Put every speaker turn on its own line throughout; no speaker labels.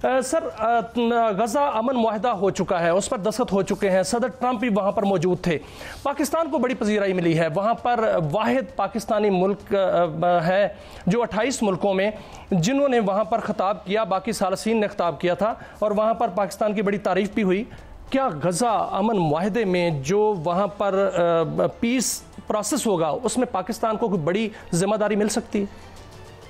Sir, गजा अमन मुआहदा हो चुका है, उस पर दस्तखत हो चुके हैं, सदर ट्रंप भी वहाँ पर मौजूद थे। पाकिस्तान को बड़ी पजीराई मिली है, वहाँ पर वाहिद पाकिस्तानी मुल्क है जो 28 मुल्कों में जिन्होंने वहाँ पर खिताब किया, बाकी सालसीन ने खिताब किया था और वहाँ पर पाकिस्तान की बड़ी तारीफ भी हुई। क्या गजा अमन मुआहदे में जो वहाँ पर पीस प्रोसेस होगा उसमें पाकिस्तान को कोई बड़ी जिम्मेदारी मिल सकती है?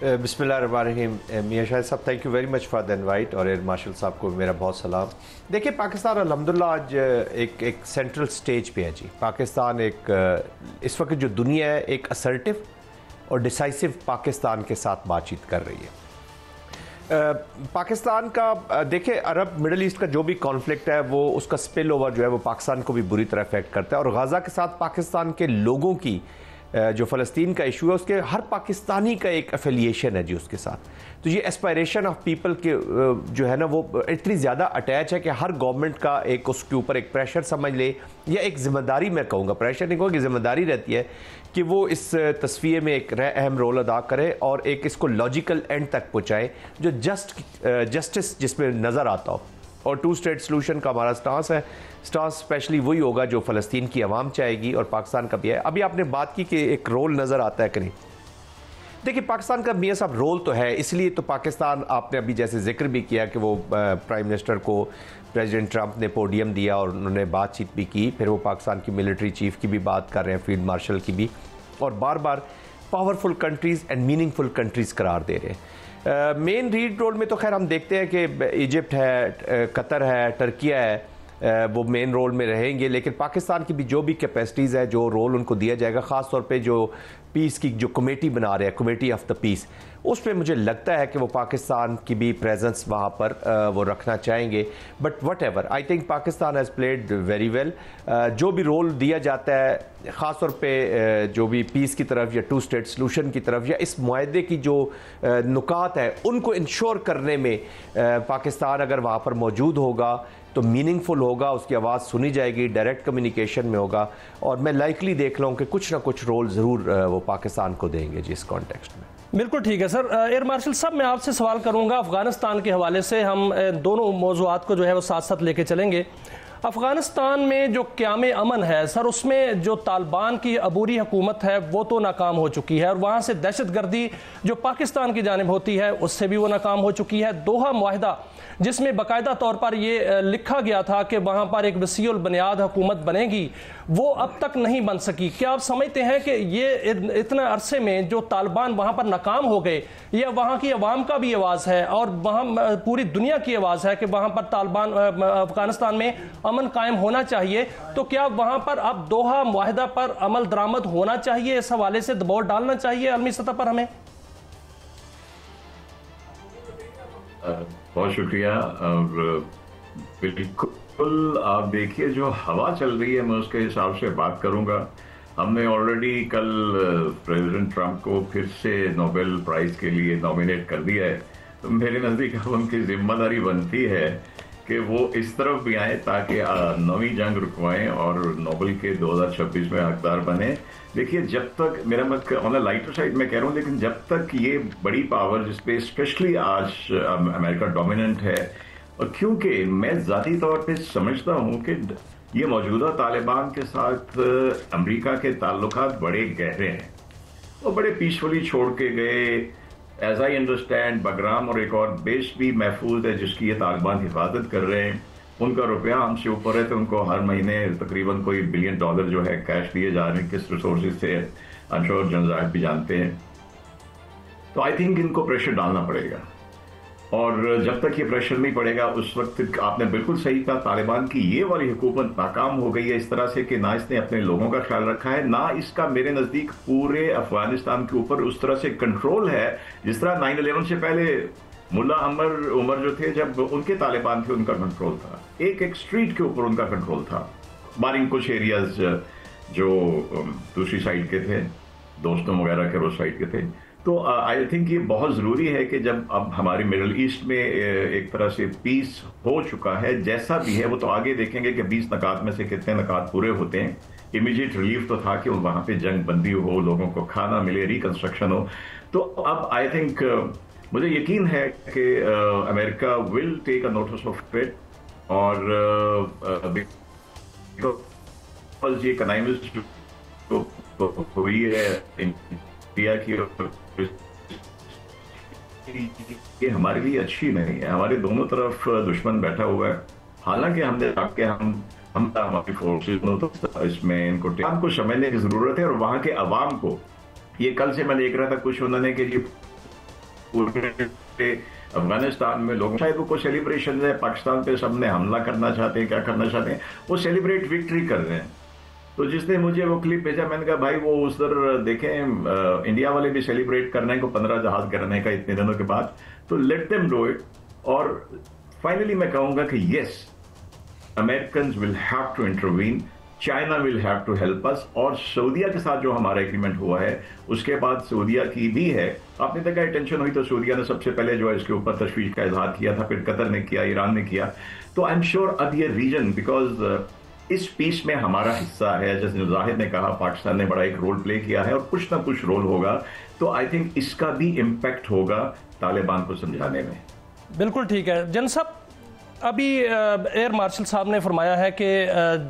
बिस्मिल्लाहिर्रहमानिर्रहीम। मियां शाहिद साहब, thank you very much for the invite, और एयर मार्शल साहब को मेरा बहुत सलाम। देखिए, पाकिस्तान अल्हम्दुलिल्लाह आज एक सेंट्रल स्टेज पे है जी। पाकिस्तान इस वक्त जो दुनिया है एक असर्टिव और डिसाइसिव पाकिस्तान के साथ बातचीत कर रही है। पाकिस्तान का देखिए, अरब मिडल ईस्ट का जो भी कॉन्फ्लिक्ट है वो उसका स्पिल ओवर जो है वो पाकिस्तान को भी बुरी तरह अफेक्ट करता है, और गाज़ा के साथ पाकिस्तान के लोगों की जो फ़लस्तीन का इशू है उसके हर पाकिस्तानी का एक एफिलिएशन है जी उसके साथ। तो ये एस्पायरेशन ऑफ पीपल के जो है ना वो इतनी ज़्यादा अटैच है कि हर गवर्नमेंट का एक उसके ऊपर एक प्रेशर समझ ले, या एक जिम्मेदारी, मैं कहूँगा प्रेशर नहीं कहूँगी, जिम्मेदारी रहती है कि वो इस तस्वीर में एक अहम रोल अदा करे और एक इसको लॉजिकल एंड तक पहुँचाए जो जस्टिस जिसमें नज़र आता हो। और टू स्टेट सोल्यूशन का हमारा स्टांस स्पेशली वही होगा जो फ़लस्तीन की आवाम चाहेगी और पाकिस्तान का भी है। अभी आपने बात की कि एक रोल नज़र आता है कि नहीं। देखिए, पाकिस्तान का मियां साहब रोल तो है, इसलिए तो पाकिस्तान, आपने अभी जैसे जिक्र भी किया कि वो प्राइम मिनिस्टर को प्रेसिडेंट ट्रंप ने पोडियम दिया और उन्होंने बातचीत भी की, फिर वो पाकिस्तान की मिलिट्री चीफ की भी बात कर रहे हैं, फील्ड मार्शल की भी, और बार बार powerful countries and meaningful countries करार दे रहे हैं। मेन लीड रोल में तो खैर हम देखते हैं कि इजिप्ट है, कतर है, टर्किया है, वो मेन रोल में रहेंगे, लेकिन पाकिस्तान की भी जो भी कैपेसिटीज़ है, जो रोल उनको दिया जाएगा, ख़ास तौर पे जो पीस की जो कमेटी बना रहे हैं, कमेटी ऑफ द पीस, उसमें मुझे लगता है कि वो पाकिस्तान की भी प्रेजेंस वहाँ पर वो रखना चाहेंगे। But what ever, I think Pakistan has played very well. जो भी रोल दिया जाता है, ख़ास तौर पे जो भी पीस की तरफ या टू स्टेट सोल्यूशन की तरफ या इस मुआहदे की जो नुकात है उनको इंश्योर करने में पाकिस्तान अगर वहाँ पर मौजूद होगा तो मीनिंगफुल होगा, उसकी आवाज़ सुनी जाएगी, डायरेक्ट कम्युनिकेशन में होगा, और मैं लाइकली देख रहा हूँ कि कुछ ना कुछ रोल ज़रूर वो पाकिस्तान को देंगे जी इस कॉन्टेक्स्ट में।
बिल्कुल ठीक है सर। एयर मार्शल साहब, मैं आपसे सवाल करूंगा अफगानिस्तान के हवाले से, हम दोनों मौज़ूआत को जो है वो साथ साथ लेके चलेंगे। अफगानिस्तान में जो क़याम अमन है सर, उसमें जो तालिबान की अबूरी हुकूमत है वो तो नाकाम हो चुकी है, और वहाँ से दहशतगर्दी जो पाकिस्तान की जानिब होती है उससे भी वो नाकाम हो चुकी है। दोहा मुआहदा जिसमें बाकायदा तौर पर ये लिखा गया था कि वहाँ पर एक वसीउल बुनियाद हुकूमत बनेगी, वो अब तक नहीं बन सकी। क्या आप समझते हैं कि ये इतने अरसे में जो तालिबान वहाँ पर नाकाम हो गए, यह वहाँ की आवाम का भी आवाज़ है और वहाँ पूरी दुनिया की आवाज़ है कि वहाँ पर तालिबान अफगानिस्तान में अमन कायम होना चाहिए, तो क्या वहाँ पर अब दोहा मुआहदा पर अमल दरामद होना चाहिए? इस हवाले से दबाव डालना चाहिए आलमी सतह पर हमें?
बहुत शुक्रिया। और बिल्कुल आप देखिए, जो हवा चल रही है मैं उसके हिसाब से बात करूंगा। हमने ऑलरेडी कल प्रेसिडेंट ट्रंप को फिर से नोबेल प्राइज के लिए नॉमिनेट कर दिया है, तो मेरे नज़दीक अब उनकी जिम्मेदारी बनती है कि वो इस तरफ भी आए ताकि नौवीं जंग रुकवाएं और नोबेल के 2026 में हकदार बने। देखिए, जब तक मेरा मत ऑन द लाइटर साइड मैं कह रहा हूँ, लेकिन जब तक ये बड़ी पावर जिसपे स्पेशली आज अमेरिका डोमिनेंट है, और क्योंकि मैं ज़ाती तौर पे समझता हूँ कि ये मौजूदा तालिबान के साथ अमेरिका के ताल्लुकात बड़े गहरे हैं, वो बड़े पीसफुली छोड़ के गए। एज आई अंडरस्टैंड, बगराम और एक और बेस भी महफूज है जिसकी ये तालिबान हिफाजत कर रहे हैं। उनका रुपया हमसे ऊपर है, तो उनको हर महीने तकरीबन कोई $1 बिलियन जो है कैश दिए जा रहे हैं, किस रिसोर्सेज से अनश्योर जनजात भी जानते हैं। तो आई थिंक इनको प्रेशर डालना पड़ेगा, और जब तक ये प्रेशर नहीं पड़ेगा उस वक्त आपने बिल्कुल सही कहा, तालिबान की ये वाली हुकूमत नाकाम हो गई है इस तरह से कि ना इसने अपने लोगों का ख्याल रखा है, ना इसका मेरे नज़दीक पूरे अफगानिस्तान के ऊपर उस तरह से कंट्रोल है जिस तरह 9/11 से पहले मुल्ला उमर जो थे, जब उनके तालिबान थे उनका कंट्रोल था, एक स्ट्रीट के ऊपर उनका कंट्रोल था, बारिंग कुछ एरियाज जो दूसरी साइड के थे, दोस्तों वगैरह के रोज साइड के थे। तो आई थिंक ये बहुत ज़रूरी है कि जब अब हमारी मिडल ईस्ट में एक तरह से पीस हो चुका है, जैसा भी है, वो तो आगे देखेंगे कि 20 नकात में से कितने नकात पूरे होते हैं। इमीडिएट रिलीफ तो था कि वहाँ पे जंग बंदी हो, लोगों को खाना मिले, रिकंस्ट्रक्शन हो। तो अब आई थिंक मुझे यकीन है कि America will take a notice of it, और बिकॉज ये कनाइमिस जो हुई है इंडिया की, ये हमारे लिए अच्छी नहीं है। हमारे दोनों तरफ दुश्मन बैठा हुआ है। हालांकि हमने जाके हमारी फोर्सेज इसमें इनको समझने की जरूरत है, और वहां के अवाम को, ये कल से मैं देख रहा था कुछ उन्होंने कि पूरे अफगानिस्तान में लोग शायद वो सेलिब्रेशन है, पाकिस्तान पे सबने हमला करना चाहते हैं, क्या करना चाहते हैं, वो सेलिब्रेट विक्ट्री कर रहे हैं। तो जिसने मुझे वो क्लिप भेजा, मैंने कहा भाई वो उधर देखें, इंडिया वाले भी सेलिब्रेट करने को 15 जहाज करने का इतने दिनों के बाद, तो लेट देम डू इट। और फाइनली मैं कहूंगा कि yes, Americans will have to intervene, China will have to help us, और सऊदीया के साथ जो हमारा एग्रीमेंट हुआ है उसके बाद सऊदीया की भी है। आपने देखा टेंशन हुई तो सऊदीया ने सबसे पहले जो है इसके ऊपर तशवीश का इजहार किया था, फिर कतर ने किया, ईरान ने किया। तो आई एम श्योर अब ये रीजन, बिकॉज इस पीस में हमारा हिस्सा है, जैसे जाहिद ने कहा पाकिस्तान ने बड़ा एक रोल प्ले किया है और कुछ ना कुछ रोल होगा, तो आई थिंक इसका भी इम्पैक्ट होगा तालिबान को समझाने में।
बिल्कुल ठीक है। जन साहब, अभी एयर मार्शल साहब ने फरमाया है कि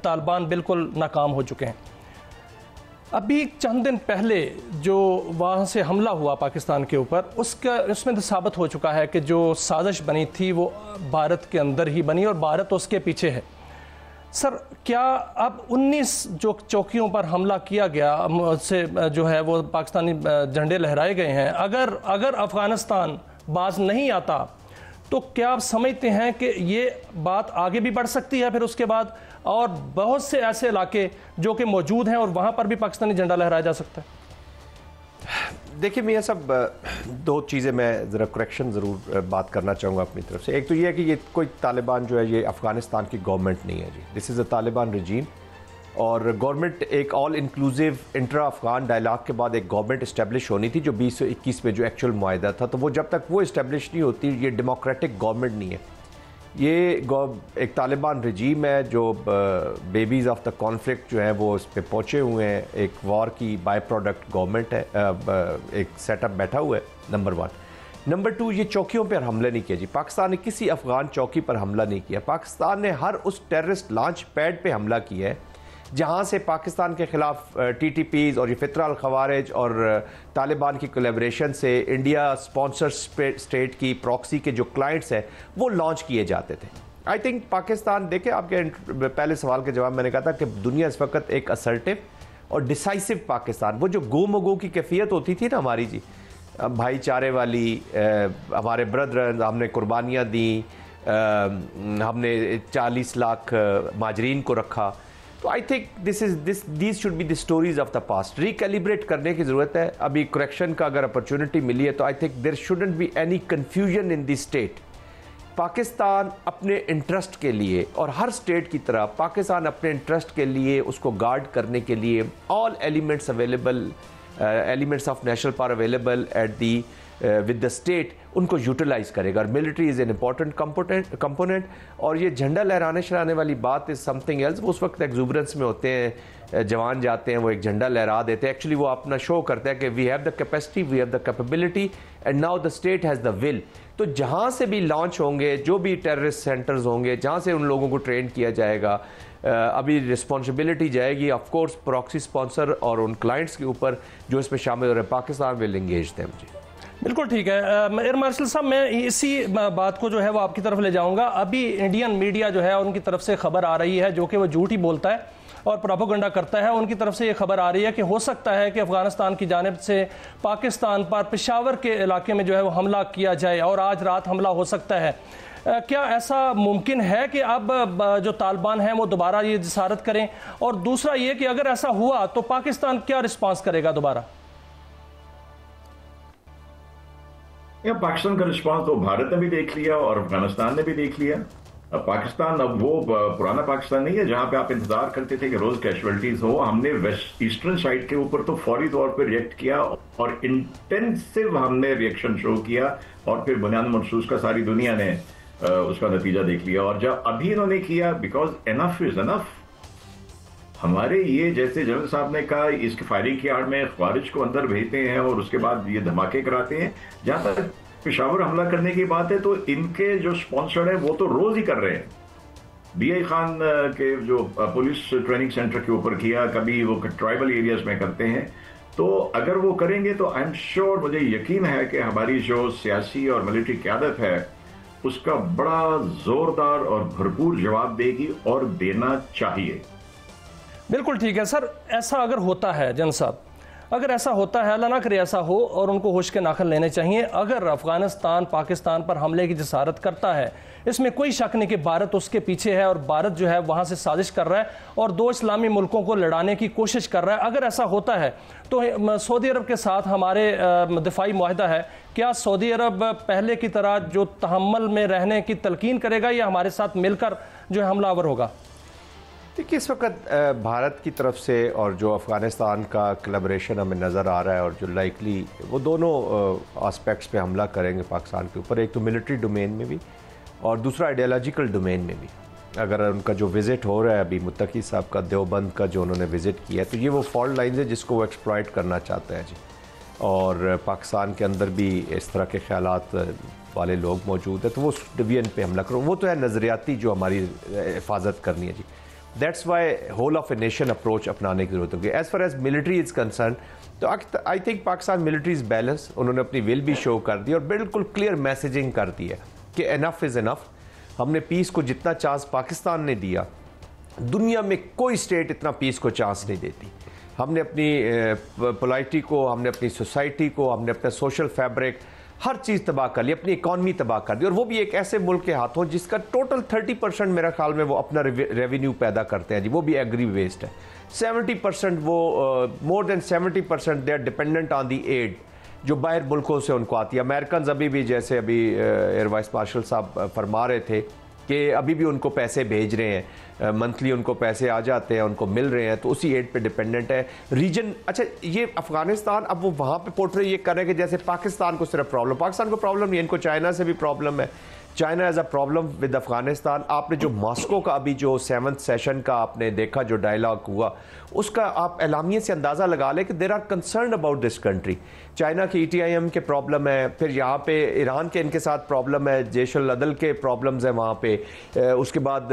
तालिबान बिल्कुल नाकाम हो चुके हैं। अभी चंद दिन पहले जो वहाँ से हमला हुआ पाकिस्तान के ऊपर, उसमें तो साबित हो चुका है कि जो साजिश बनी थी वो भारत के अंदर ही बनी और भारत उसके पीछे है। सर, क्या अब 19 जो चौकियों पर हमला किया गया से जो है वो पाकिस्तानी झंडे लहराए गए हैं, अगर अफगानिस्तान बाज नहीं आता तो क्या आप समझते हैं कि ये बात आगे भी बढ़ सकती है फिर उसके बाद, और बहुत से ऐसे इलाके जो कि मौजूद हैं और वहां पर भी पाकिस्तानी झंडा लहराया जा सकता है?
देखिए मियां साहब, दो चीज़ें मैं ज़रा करेक्शन ज़रूर बात करना चाहूँगा अपनी तरफ से। एक तो ये है कि ये कोई तालिबान जो है ये अफ़गानिस्तान की गवर्नमेंट नहीं है जी, this is a Taliban regime. और गवर्नमेंट एक all inclusive intra Afghan dialogue के बाद एक गवर्नमेंट इस्टेब्लिश होनी थी जो 2021 में जो एक्चुअल मुआहदा था, तो वो जब तक वो इस्टेब्लिश नहीं होती ये डेमोक्रेटिक गवर्नमेंट नहीं है। ये एक तालिबान रजीम है जो बेबीज़ ऑफ द कॉन्फ्लिक्ट जो है वो इस पर पहुँचे हुए हैं, एक वॉर की बाय प्रोडक्ट गवर्नमेंट है, एक सेटअप बैठा हुआ है, नंबर 1। नंबर 2, ये चौकियों पर हमला नहीं किया जी, पाकिस्तान ने किसी अफ़गान चौकी पर हमला नहीं किया। पाकिस्तान ने हर उस टेररिस्ट लॉन्च पैड पर हमला किया है जहाँ से पाकिस्तान के ख़िलाफ़ TTPs और ये फ़ित्रा अल ख़वारिज और तालिबान की कोलैबोरेशन से इंडिया स्पॉन्सर स्टेट की प्रॉक्सी के जो क्लाइंट्स हैं वो लॉन्च किए जाते थे। आई थिंक पाकिस्तान, देखिए आपके पहले सवाल के जवाब मैंने कहा था कि दुनिया इस वक्त एक असर्टिव और डिसाइसिव पाकिस्तान, वो जो गो मगो की कैफियत होती थी ना हमारी जी, भाईचारे वाली, हमारे ब्रदर, हमने कुर्बानियाँ दी, हमने 40 लाख माजरीन को रखा, तो I think these should be the stories of the past. Recalibrate करने की ज़रूरत है। अभी करेक्शन का अगर अपॉर्चुनिटी मिली है तो I think there shouldn't be any confusion in this state. Pakistan अपने इंटरेस्ट के लिए, और हर स्टेट की तरह पाकिस्तान अपने इंटरेस्ट के लिए, उसको गार्ड करने के लिए all elements available, elements of national power available at the with the state, उनको यूटिलाइज करेगा। और military is an important component. और ये झंडा लहराने शहराने वाली बात इज़ समथिंग एल्स। वो उस वक्त एग्जूबरेंस में होते हैं, जवान जाते हैं, वो एक झंडा लहरा देते हैं, एक्चुअली वो अपना शो करता है कि we have the capacity, we have the capability and now the state has the will. तो जहाँ से भी लॉन्च होंगे, जो भी टेररिस्ट सेंटर्स होंगे, जहाँ से उन लोगों को ट्रेन किया जाएगा, अभी रिस्पॉन्सिबिलिटी जाएगी ऑफ कोर्स प्रॉक्सी स्पॉन्सर और उन क्लाइंट्स के ऊपर जो इसमें शामिल हो रहे हैं। पाकिस्तान विल एंगेज देम जी।
बिल्कुल ठीक है। एयर मार्शल साहब, मैं इसी बात को जो है वो आपकी तरफ ले जाऊंगा। अभी इंडियन मीडिया जो है उनकी तरफ से खबर आ रही है, जो कि वो झूठ ही बोलता है और प्रोपेगेंडा करता है। उनकी तरफ से ये खबर आ रही है कि हो सकता है कि अफगानिस्तान की जानिब से पाकिस्तान पर पेशावर के इलाके में जो है वो हमला किया जाए और आज रात हमला हो सकता है। क्या ऐसा मुमकिन है कि अब जो तालिबान हैं वो दोबारा ये जिसारत करें? और दूसरा ये कि अगर ऐसा हुआ तो पाकिस्तान क्या रिस्पांस करेगा दोबारा?
पाकिस्तान का रिस्पांस तो भारत ने भी देख लिया और अफगानिस्तान ने भी देख लिया। अब पाकिस्तान अब वो पुराना पाकिस्तान नहीं है जहां पे आप इंतजार करते थे कि रोज कैजुअलिटीज हो। हमने वेस्ट ईस्टर्न साइड के ऊपर तो फौरी तौर पर रिएक्ट किया और इंटेंसिव हमने रिएक्शन शो किया, और फिर बुनियाद महसूस का सारी दुनिया ने उसका नतीजा देख लिया। और जब अभी इन्होंने किया, बिकॉज एनफ इज एनफ। हमारे ये जैसे जनरल साहब ने कहा, इसके फायरिंग की आड़ में ख्वारिज को अंदर भेजते हैं और उसके बाद ये धमाके कराते हैं। जहां तक पेशावर हमला करने की बात है तो इनके जो स्पॉन्सर है वो तो रोज ही कर रहे हैं। BI खान के जो पुलिस ट्रेनिंग सेंटर के ऊपर किया, कभी वो ट्राइबल एरियाज में करते हैं। तो अगर वो करेंगे तो आई एम श्योर, मुझे यकीन है कि हमारी जो सियासी और मिलिट्री क़यादत है उसका बड़ा जोरदार और भरपूर जवाब देगी और देना चाहिए।
बिल्कुल ठीक है सर। ऐसा अगर होता है जन साहब, अगर ऐसा होता है, अल्लाह ना करे ऐसा हो, और उनको होश के नाखन लेने चाहिए, अगर अफगानिस्तान पाकिस्तान पर हमले की जसारत करता है, इसमें कोई शक नहीं कि भारत उसके पीछे है और भारत जो है वहाँ से साजिश कर रहा है और दो इस्लामी मुल्कों को लड़ाने की कोशिश कर रहा है। अगर ऐसा होता है तो सऊदी अरब के साथ हमारे दिफाई मुआहदा है, क्या सऊदी अरब पहले की तरह जो तहम्मुल में रहने की तलकीन करेगा या हमारे साथ मिलकर जो है हमलावर होगा?
देखिए, इस वक्त भारत की तरफ से और जो अफ़गानिस्तान का कोलैबोरेशन हमें नज़र आ रहा है और जो लाइकली वो दोनों एस्पेक्ट्स पे हमला करेंगे पाकिस्तान के ऊपर, एक तो मिलिट्री डोमेन में भी और दूसरा आइडियोलॉजिकल डोमेन में भी। अगर उनका जो विज़िट हो रहा है अभी मुत्तकी साहब का देवबंद का जो उन्होंने विज़िट किया है, तो ये वो फॉल्ट लाइन है जिसको वो एक्सप्लॉइट करना चाहते हैं जी। और पाकिस्तान के अंदर भी इस तरह के ख्यालात वाले लोग मौजूद हैं, तो वो उस डिवीजन पे हमला करो, वो तो है नज़रियाती जो हमारी हिफाजत करनी है जी। That's why whole of a nation approach अपनाने की जरूरत होगी। As far as military is concerned, तो I think Pakistan military is balance. उन्होंने अपनी विल भी शो कर दी और बिल्कुल क्लियर मैसेजिंग कर दी है कि इनफ इज़ इनफ। हमने पीस को जितना चांस पाकिस्तान ने दिया, दुनिया में कोई स्टेट इतना पीस को चांस नहीं देती। हमने अपनी पोलाइटी को, हमने अपनी सोसाइटी को, हमने अपना सोशल फैब्रिक, हर चीज़ तबाह कर ली, अपनी इकॉनमी तबाह कर दी, और वो भी एक ऐसे मुल्क के हाथों जिसका टोटल 30% मेरा ख्याल में वो अपना रेवेन्यू पैदा करते हैं जी, वो भी एग्री वेस्ट है। 70% वो more than 70% they are dependent on the aid जो बाहर मुल्कों से उनको आती है। अमेरिकन अभी भी, जैसे अभी एयर वाइस मार्शल साहब फरमा रहे थे कि अभी भी उनको पैसे भेज रहे हैं, मंथली उनको पैसे आ जाते हैं, उनको मिल रहे हैं, तो उसी एड पे डिपेंडेंट है रीजन। अच्छा, ये अफगानिस्तान अब वो वहाँ पे पोर्ट्रे ये कर रहे हैं कि जैसे पाकिस्तान को सिर्फ प्रॉब्लम, पाकिस्तान को प्रॉब्लम नहीं, इनको चाइना से भी प्रॉब्लम है। China as a problem with Afghanistan. आपने जो मॉस्को का अभी जो 7th सेशन का आपने देखा, जो डायलॉग हुआ, उसका आप एलामिये से अंदाज़ा लगा लें कि there are concern about this country. China की ETIM के प्रॉब्लम है, फिर यहाँ पे ईरान के इनके साथ प्रॉब्लम है, जैशुल अदल के प्रॉब्लम्स हैं वहाँ पे, उसके बाद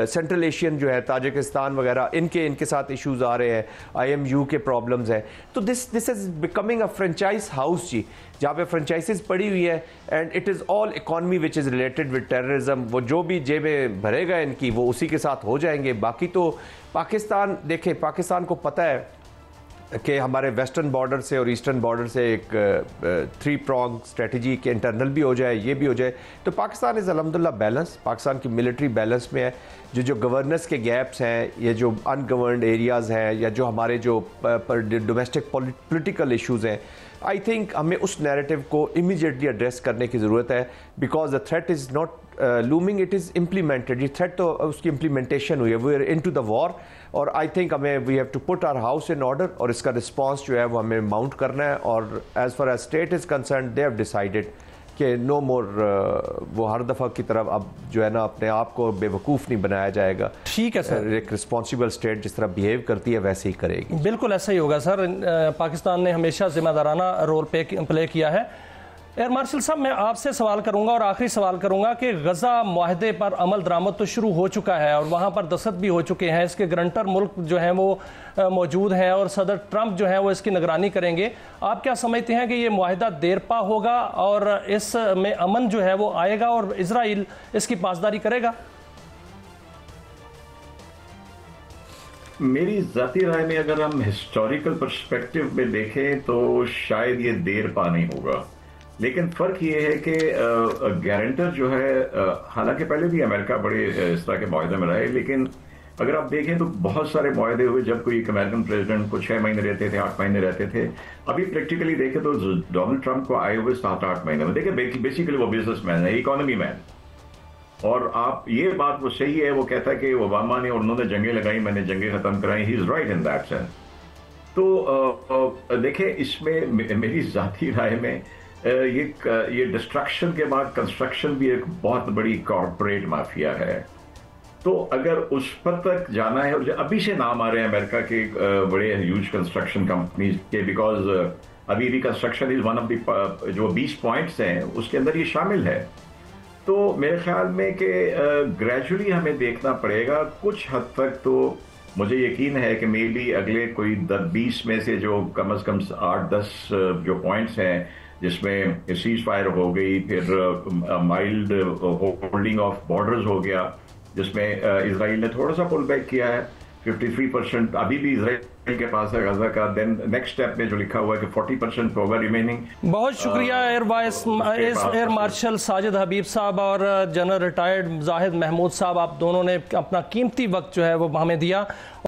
सेंट्रल एशियन जो है ताजिकिस्तान वगैरह, इनके साथ इश्यूज आ रहे हैं, IMU के प्रॉब्लम्स हैं। तो this is becoming a franchise house जी, जहाँ पे फ्रेंचाइजेज पड़ी हुई है, and it is all economy which is related with terrorism. वो जो भी जेबें भरेगा इनकी, वो उसी के साथ हो जाएंगे। बाकी तो पाकिस्तान, देखें, पाकिस्तान को पता है कि हमारे वेस्टर्न बॉर्डर से और ईस्टर्न बॉर्डर से एक 3 prong स्ट्रेटजी के इंटरनल भी हो जाए, ये भी हो जाए, तो पाकिस्तान इज़ अल्हम्दुलिल्लाह बैलेंस। पाकिस्तान की मिलिट्री बैलेंस में है। जो गवर्नेंस के गैप्स हैं, ये जो अनगवर्नड एरियाज़ हैं, या जो हमारे जो डोमेस्टिक पॉलिटिकल इशूज़ हैं, आई थिंक हमें उस नैरेटिव को इमीडिएटली एड्रेस करने की ज़रूरत है। Because the threat is not looming, it is implemented. ये थ्रेट तो उसकी इम्प्लीमेंटेशन हुई है, we are into the war. और आई थिंक हमें we have to put our house in order, और इसका रिस्पांस जो है वो हमें माउंट करना है। और as far as state is concern, they have decided कि नो मोर वो हर दफ़ा की तरफ अब जो है ना अपने आप को बेवकूफ़ नहीं बनाया जाएगा।
ठीक है सर,
एक रिस्पॉन्सिबल स्टेट जिस तरह बिहेव करती है वैसे ही करेगी।
बिल्कुल ऐसा ही होगा सर। पाकिस्तान ने हमेशा जिम्मेदाराना रोल प्ले किया है। एयर मार्शल साहब, मैं आपसे सवाल करूंगा और आखिरी सवाल करूंगा कि गजा मुआहदे पर अमल दरामद तो शुरू हो चुका है और वहां पर दस्तखत भी हो चुके हैं। इसके गारंटर मुल्क जो हैं वो मौजूद हैं और सदर ट्रंप जो हैं वो इसकी निगरानी करेंगे। आप क्या समझते हैं कि ये मुआहदा देरपा होगा और इसमें अमन जो है वो आएगा और इजराइल इसकी पासदारी करेगा?
मेरी जाती राय में अगर हम हिस्टोरिकल पर्सपेक्टिव में देखें तो शायद ये देरपा नहीं होगा, लेकिन फर्क ये है कि गारंटर जो है, हालांकि पहले भी अमेरिका बड़े इस तरह के मुआहदे में रहे, लेकिन अगर आप देखें तो बहुत सारे मुआहदे हुए जब कोई एक अमेरिकन प्रेसिडेंट को 6 महीने रहते थे, 8 महीने रहते थे। अभी प्रैक्टिकली देखें तो डोनाल्ड ट्रंप को आए हुए 7-8 महीने में। देखिए, बेसिकली वो बिजनेसमैन है, इकोनॉमी मैन। और आप ये बात वो सही है, वो कहता है कि ओबामा ने और उन्होंने जंगें लगाई, मैंने जंगें खत्म कराई। He is right in that sense. तो देखें, इसमें मेरी जाती राय में ये डिस्ट्रक्शन के बाद कंस्ट्रक्शन भी एक बहुत बड़ी कॉर्पोरेट माफिया है। तो अगर उस पर तक जाना है, और अभी से नाम आ रहे हैं अमेरिका के बड़े ह्यूज कंस्ट्रक्शन कंपनीज के, बिकॉज अभी reconstruction is one of the जो 20 पॉइंट्स हैं उसके अंदर ये शामिल है। तो मेरे ख्याल में कि ग्रेजुअली हमें देखना पड़ेगा। कुछ हद तक तो मुझे यकीन है कि मे बी अगले कोई 20 में से जो कम से कम 8-10 जो पॉइंट्स हैं जिसमें सीज फायर हो गई, फिर माइल्ड होल्डिंग ऑफ बॉर्डर्स हो गया, जिसमें इजराइल ने थोड़ा सा पुल बैक किया है, 53% अभी भी इजराइल के पास है गजा का। देन नेक्स्ट स्टेप में जो लिखा हुआ है कि 40% होगा रिमेनिंग।
बहुत शुक्रिया एयर मार्शल साजिद हबीब साहब और जनरल रिटायर्ड जाहिद महमूद साहब, आप दोनों ने अपना कीमती वक्त जो है वो हमें दिया।